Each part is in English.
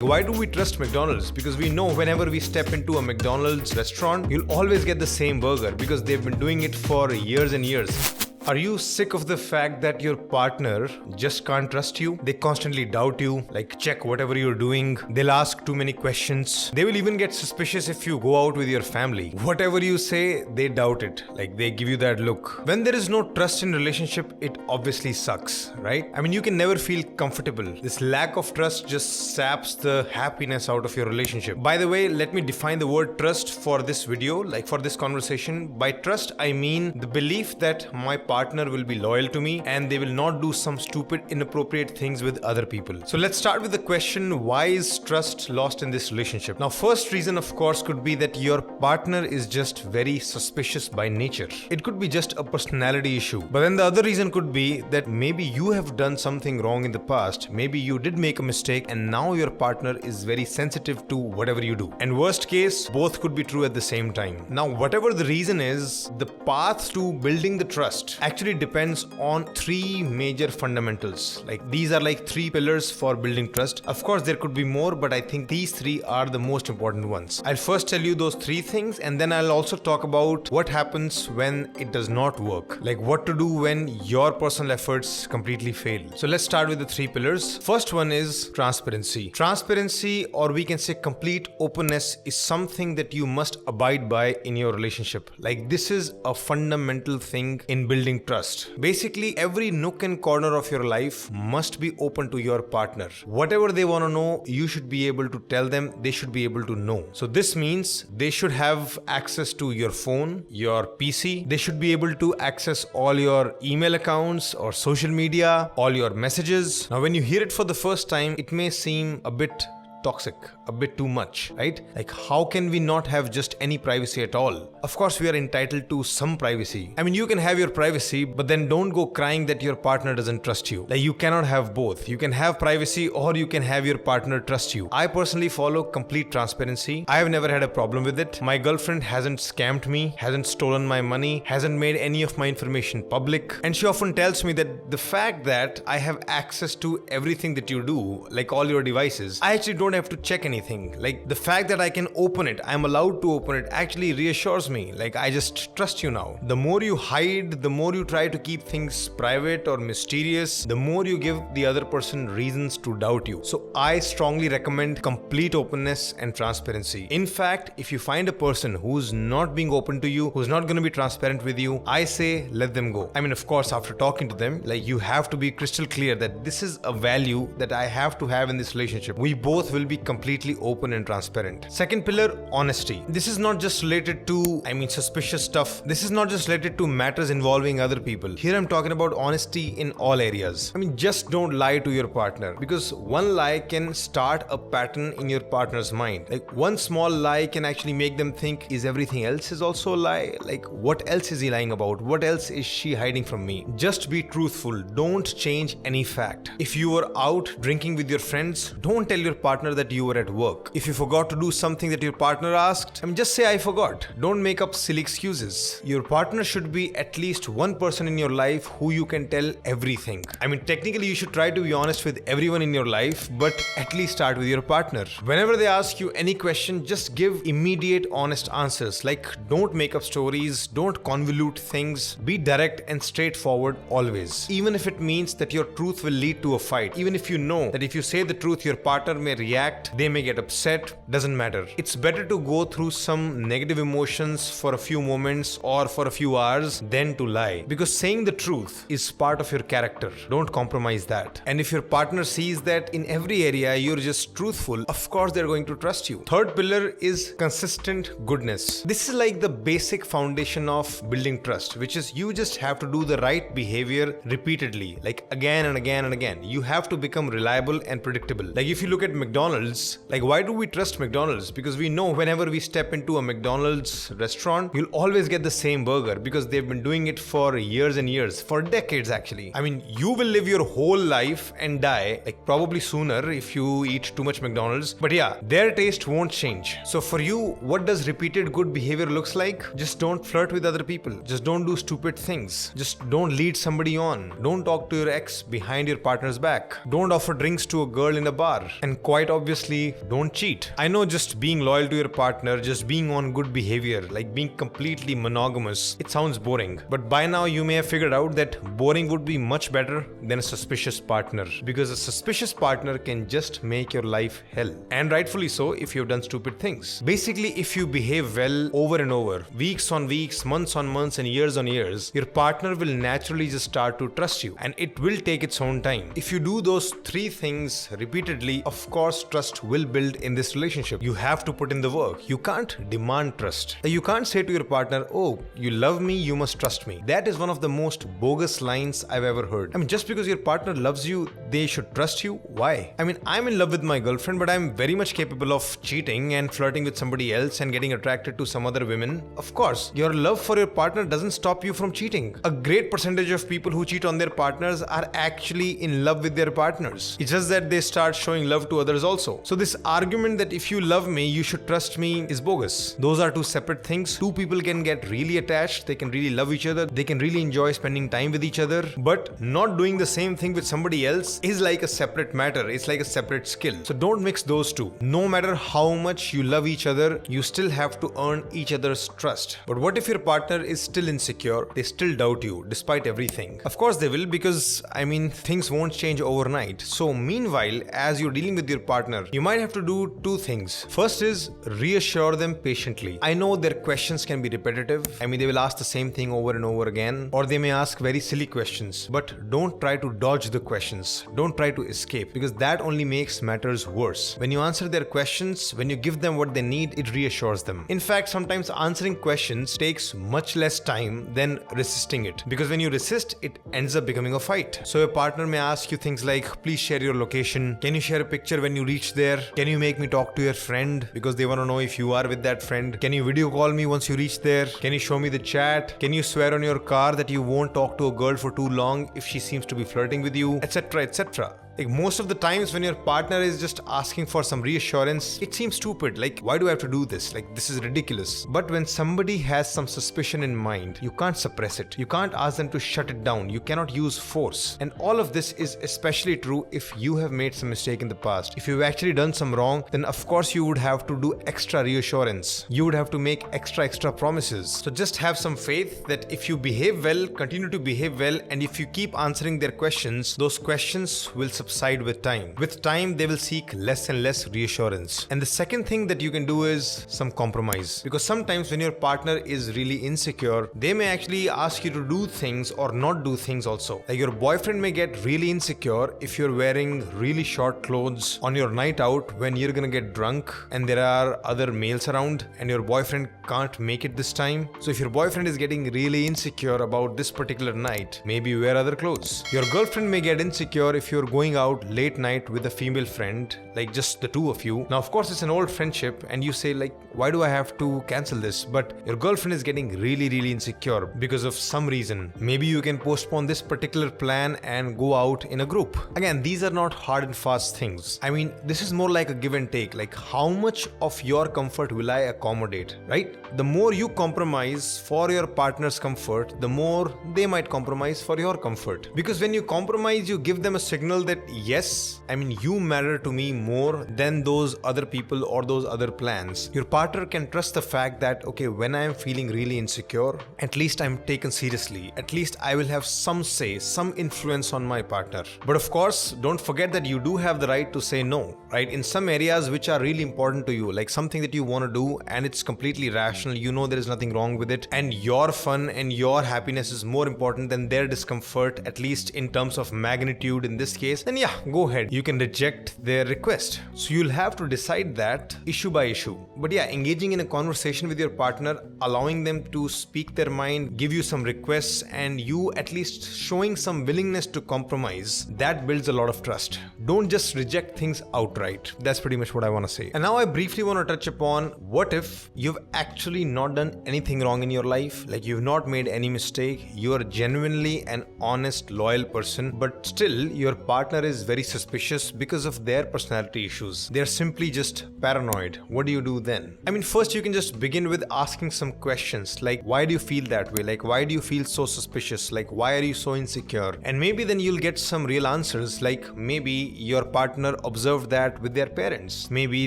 Why do we trust McDonald's? Because we know whenever we step into a McDonald's restaurant, you'll always get the same burger because they've been doing it for years and years. Are you sick of the fact that your partner just can't trust you? They constantly doubt you, like check whatever you're doing. They'll ask too many questions. They will even get suspicious if you go out with your family. Whatever you say, they doubt it. Like they give you that look. When there is no trust in relationship, it obviously sucks, right? I mean, you can never feel comfortable. This lack of trust just saps the happiness out of your relationship. By the way, let me define the word trust for this video, like for this conversation. By trust, I mean the belief that my partner will be loyal to me and they will not do some stupid, inappropriate things with other people. So let's start with the question, why is trust lost in this relationship? Now, first reason, of course, could be that your partner is just very suspicious by nature. It could be just a personality issue. But then the other reason could be that maybe you have done something wrong in the past. Maybe you did make a mistake and now your partner is very sensitive to whatever you do. And worst case, both could be true at the same time. Now, whatever the reason is, the path to building the trust actually depends on three major fundamentals. Like these are like three pillars for building trust. Of course, there could be more, but I think these three are the most important ones. I'll first tell you those three things and then I'll also talk about what happens when it does not work. Like what to do when your personal efforts completely fail. So let's start with the three pillars. First one is transparency. Transparency, or we can say complete openness, is something that you must abide by in your relationship. Like this is a fundamental thing in building trust. Basically, every nook and corner of your life must be open to your partner. Whatever they want to know, you should be able to tell them. They should be able to know. So this means they should have access to your phone, your PC. They should be able to access all your email accounts or social media, all your messages. Now, when you hear it for the first time, it may seem a bit toxic, a bit too much, right? Like how can we not have just any privacy at all? Of course, we are entitled to some privacy. I mean, you can have your privacy, but then don't go crying that your partner doesn't trust you. Like you cannot have both. You can have privacy or you can have your partner trust you. I personally follow complete transparency. I have never had a problem with it. My girlfriend hasn't scammed me, hasn't stolen my money, hasn't made any of my information public. And she often tells me that the fact that I have access to everything that you do, like all your devices, I actually don't have to check anything. Like the fact that I can open it, I'm allowed to open it, actually reassures me. Like I just trust you now. The more you hide, the more you try to keep things private or mysterious, the more you give the other person reasons to doubt you. So I strongly recommend complete openness and transparency. In fact, if you find a person who's not being open to you, who's not going to be transparent with you, I say let them go. I mean, of course, after talking to them, like you have to be crystal clear that this is a value that I have to have in this relationship. We both will be completely open and transparent. Second pillar, honesty. This is not just related to, suspicious stuff. This is not just related to matters involving other people. Here I'm talking about honesty in all areas. Just don't lie to your partner, because one lie can start a pattern in your partner's mind. Like one small lie can actually make them think, is everything else is also a lie? Like what else is he lying about? What else is she hiding from me? Just be truthful. Don't change any fact. If you were out drinking with your friends, don't tell your partner that you were at work. If you forgot to do something that your partner asked, just say I forgot. Don't make up silly excuses. Your partner should be at least one person in your life who you can tell everything. Technically you should try to be honest with everyone in your life, but at least start with your partner. Whenever they ask you any question, just give immediate honest answers. Like don't make up stories, don't convolute things, be direct and straightforward always. Even if it means that your truth will lead to a fight, even if you know that if you say the truth, your partner may react, they may get upset, doesn't matter. It's better to go through some negative emotions for a few moments or for a few hours than to lie, because saying the truth is part of your character. Don't compromise that. And if your partner sees that in every area you're just truthful, of course they're going to trust you. Third pillar is consistent goodness. This is like the basic foundation of building trust, which is you just have to do the right behavior repeatedly, like again and again and again. You have to become reliable and predictable. Like if you look at McDonald's, like why do we trust McDonald's? Because we know whenever we step into a McDonald's restaurant, you'll always get the same burger because they've been doing it for years and years, for decades actually. You will live your whole life and die, like probably sooner if you eat too much McDonald's. But yeah, their taste won't change. So for you, what does repeated good behavior looks like? Just don't flirt with other people. Just don't do stupid things. Just don't lead somebody on. Don't talk to your ex behind your partner's back. Don't offer drinks to a girl in a bar. And quite obviously don't cheat. I know just being loyal to your partner, just being on good behavior, like being completely monogamous, it sounds boring. But by now you may have figured out that boring would be much better than a suspicious partner, because a suspicious partner can just make your life hell. And rightfully so if you've done stupid things. Basically, if you behave well over and over, weeks on weeks, months on months, and years on years, your partner will naturally just start to trust you, and it will take its own time. If you do those three things repeatedly, of course trust will build in this relationship. You have to put in the work. You can't demand trust. You can't say to your partner, oh, you love me, you must trust me. That is one of the most bogus lines I've ever heard. I mean, just because your partner loves you, they should trust you? Why? I mean, I'm in love with my girlfriend, but I'm very much capable of cheating and flirting with somebody else and getting attracted to some other women. Of course, your love for your partner doesn't stop you from cheating. A great percentage of people who cheat on their partners are actually in love with their partners. It's just that they start showing love to others also. So this argument that if you love me, you should trust me is bogus. Those are two separate things. Two people can get really attached, they can really love each other, they can really enjoy spending time with each other, but not doing the same thing with somebody else is like a separate matter. It's like a separate skill. So don't mix those two. No matter how much you love each other, you still have to earn each other's trust. But what if your partner is still insecure? They still doubt you despite everything. Of course they will, because things won't change overnight. So meanwhile, as you're dealing with your partner, you might have to do two things. First is reassure them patiently. I know their questions can be repetitive. They will ask the same thing over and over again, or they may ask very silly questions, but don't try to dodge the questions. Don't try to escape, because that only makes matters worse. When you answer their questions, when you give them what they need, it reassures them. In fact, sometimes answering questions takes much less time than resisting it, because when you resist, it ends up becoming a fight. So your partner may ask you things like, please share your location. Can you share a picture when you reach there? Can you make me talk to your friend? Because they want to know if you are with that friend. Can you video call me once you reach there? Can you show me the chat? Can you swear on your car that you won't talk to a girl for too long if she seems to be flirting with you, etc., etc. Like most of the times when your partner is just asking for some reassurance, it seems stupid. Like, why do I have to do this? Like, this is ridiculous. But when somebody has some suspicion in mind, you can't suppress it. You can't ask them to shut it down. You cannot use force. And all of this is especially true if you have made some mistake in the past. If you've actually done some wrong, then of course you would have to do extra reassurance. You would have to make extra promises. So just have some faith that if you behave well, continue to behave well, and if you keep answering their questions, those questions will subside with time. With time, they will seek less and less reassurance. And the second thing that you can do is some compromise. Because sometimes when your partner is really insecure, they may actually ask you to do things or not do things also. Like your boyfriend may get really insecure if you're wearing really short clothes on your night out when you're gonna get drunk and there are other males around and your boyfriend can't make it this time. So if your boyfriend is getting really insecure about this particular night, maybe wear other clothes. Your girlfriend may get insecure if you're going out late night with a female friend, like just the two of you. Now, of course, it's an old friendship and you say like, why do I have to cancel this? But your girlfriend is getting really insecure because of some reason. Maybe you can postpone this particular plan and go out in a group. Again, these are not hard and fast things. This is more like a give and take. Like, how much of your comfort will I accommodate, right? The more you compromise for your partner's comfort, the more they might compromise for your comfort. Because when you compromise, you give them a signal that yes, you matter to me more than those other people or those other plans. Your partner can trust the fact that, okay, when I am feeling really insecure, at least I'm taken seriously. At least I will have some say, some influence on my partner. But of course, don't forget that you do have the right to say no, right? In some areas which are really important to you, like something that you want to do and it's completely rational, you know there is nothing wrong with it, and your fun and your happiness is more important than their discomfort, at least in terms of magnitude in this case, then yeah, go ahead. You can reject their request. So you'll have to decide that issue by issue. But yeah, engaging in a conversation with your partner, allowing them to speak their mind, give you some requests, and you at least showing some willingness to compromise, that builds a lot of trust. Don't just reject things outright. That's pretty much what I want to say. And now I briefly want to touch upon what if you've actually not done anything wrong in your life, like you've not made any mistake, you are genuinely an honest, loyal person, but still your partner is very suspicious because of their personality issues. They're simply just paranoid. What do you do then? I mean, first you can just begin with asking some questions like, why do you feel that way? Like, why do you feel so suspicious? Like, why are you so insecure? And maybe then you'll get some real answers, like maybe your partner observed that with their parents. Maybe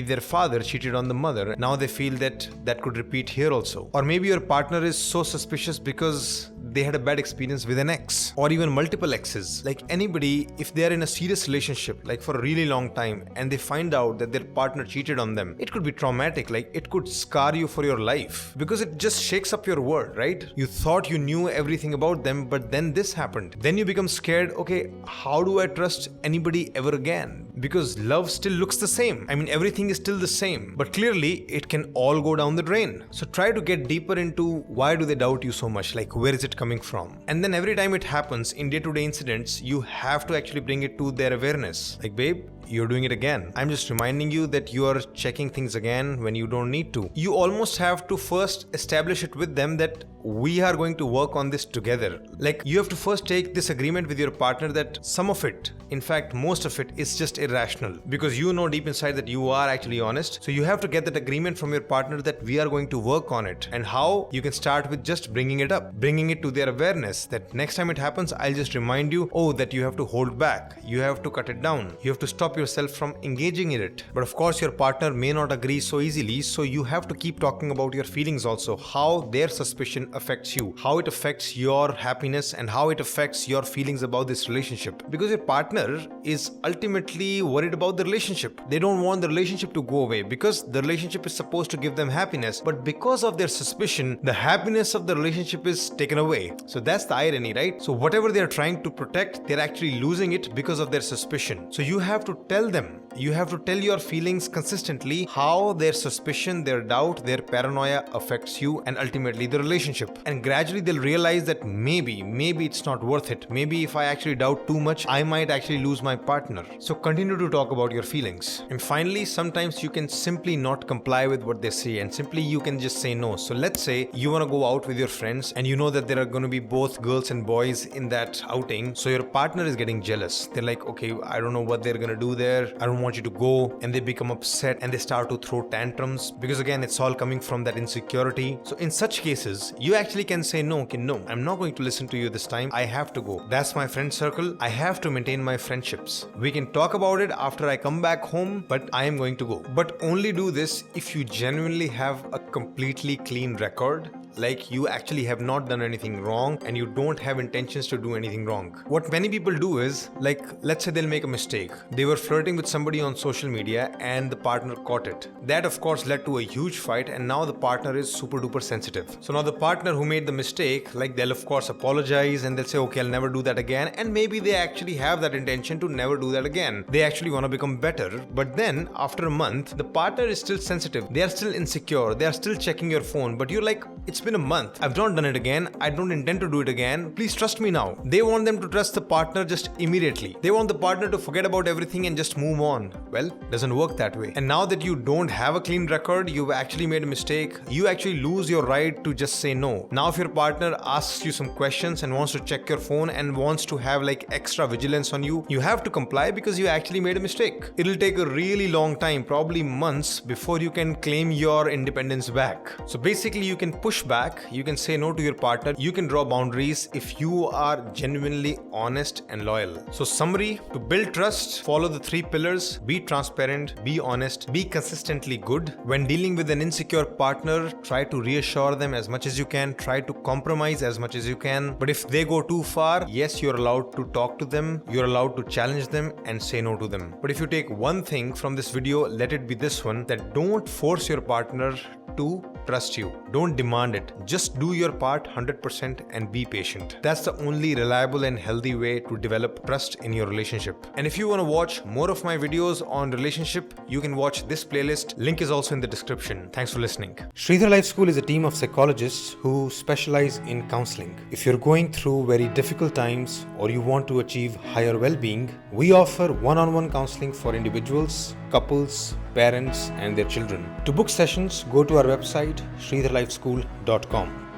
their father cheated on the mother. Now they feel that that could repeat here also. Or maybe your partner is so suspicious because they had a bad experience with an ex, or even multiple exes. Like anybody, if they are in a serious relationship, like for a really long time, and they find out that their partner cheated on them, it could be traumatic. Like it could scar you for your life because it just shakes up your world, right? You thought you knew everything about them, but then this happened. Then you become scared. Okay, how do I trust anybody ever again? Because love still looks the same. I mean, everything is still the same, but clearly it can all go down the drain. So try to get deeper into why do they doubt you so much? Like, where is it coming from? And then every time it happens in day-to-day incidents, you have to actually bring it to their awareness. Like, babe, you're doing it again. I'm just reminding you that you are checking things again when you don't need to. You almost have to first establish it with them that we are going to work on this together. Like, you have to first take this agreement with your partner that some of it, in fact most of it, is just irrational, because you know deep inside that you are actually honest. So you have to get that agreement from your partner that we are going to work on it. And how? You can start with just bringing it up, bringing it to their awareness that next time it happens, I'll just remind you, oh, that you have to hold back, you have to cut it down, you have to stop yourself from engaging in it. But of course your partner may not agree so easily, so you have to keep talking about your feelings also, how their suspicion affects you, how it affects your happiness, and how it affects your feelings about this relationship. Because your partner is ultimately worried about the relationship. They don't want the relationship to go away because the relationship is supposed to give them happiness, but because of their suspicion, the happiness of the relationship is taken away. So that's the irony, right? So whatever they're trying to protect, they're actually losing it because of their suspicion. So you have to tell them, you have to tell your feelings consistently how their suspicion, their doubt, their paranoia affects you and ultimately the relationship. And gradually they'll realize that maybe it's not worth it. Maybe if I actually doubt too much, I might actually lose my partner. So continue to talk about your feelings. And finally, sometimes you can simply not comply with what they say, and simply you can just say no. So let's say you want to go out with your friends and you know that there are going to be both girls and boys in that outing. So your partner is getting jealous. They're like, okay, I don't know what they're going to do there. I don't want you to go. And they become upset and they start to throw tantrums because again, it's all coming from that insecurity. So in such cases, you actually can say no, I'm not going to listen to you this time. I have to go. That's my friend circle. I have to maintain my friendships. We can talk about it after I come back home, but I am going to go. But only do this if you genuinely have a completely clean record. Like you actually have not done anything wrong and you don't have intentions to do anything wrong. What many people do is, like, let's say they'll make a mistake. They were flirting with somebody on social media and the partner caught it. That of course led to a huge fight and now the partner is super duper sensitive. So now the partner who made the mistake, like they'll of course apologize and they'll say, okay, I'll never do that again. And maybe they actually have that intention to never do that again. They actually want to become better. But then after a month, the partner is still sensitive. They are still insecure. They are still checking your phone. But you're like, it's been a month. I've not done it again. I don't intend to do it again. Please trust me now. They want them to trust the partner just immediately. They want the partner to forget about everything and just move on. Well, doesn't work that way. And now that you don't have a clean record, you've actually made a mistake. You actually lose your right to just say no. Now if your partner asks you some questions and wants to check your phone and wants to have like extra vigilance on you, you have to comply because you actually made a mistake. It'll take a really long time, probably months, before you can claim your independence back. So basically you can push back, you can say no to your partner, you can draw boundaries if you are genuinely honest and loyal. So summary, to build trust, follow the 3 pillars: be transparent, be honest, be consistently good. When dealing with an insecure partner, try to reassure them as much as you can, try to compromise as much as you can. But if they go too far, yes, you're allowed to talk to them, you're allowed to challenge them and say no to them. But if you take one thing from this video, let it be this one, that don't force your partner to trust you. Don't demand it. Just do your part 100% and be patient. That's the only reliable and healthy way to develop trust in your relationship. And if you want to watch more of my videos on relationship, you can watch this playlist. Link is also in the description. Thanks for listening. Shridhar Life School is a team of psychologists who specialize in counseling. If you're going through very difficult times or you want to achieve higher well-being, we offer one-on-one counseling for individuals, couples, parents and their children. To book sessions, go to our website shridharlifeschool.com.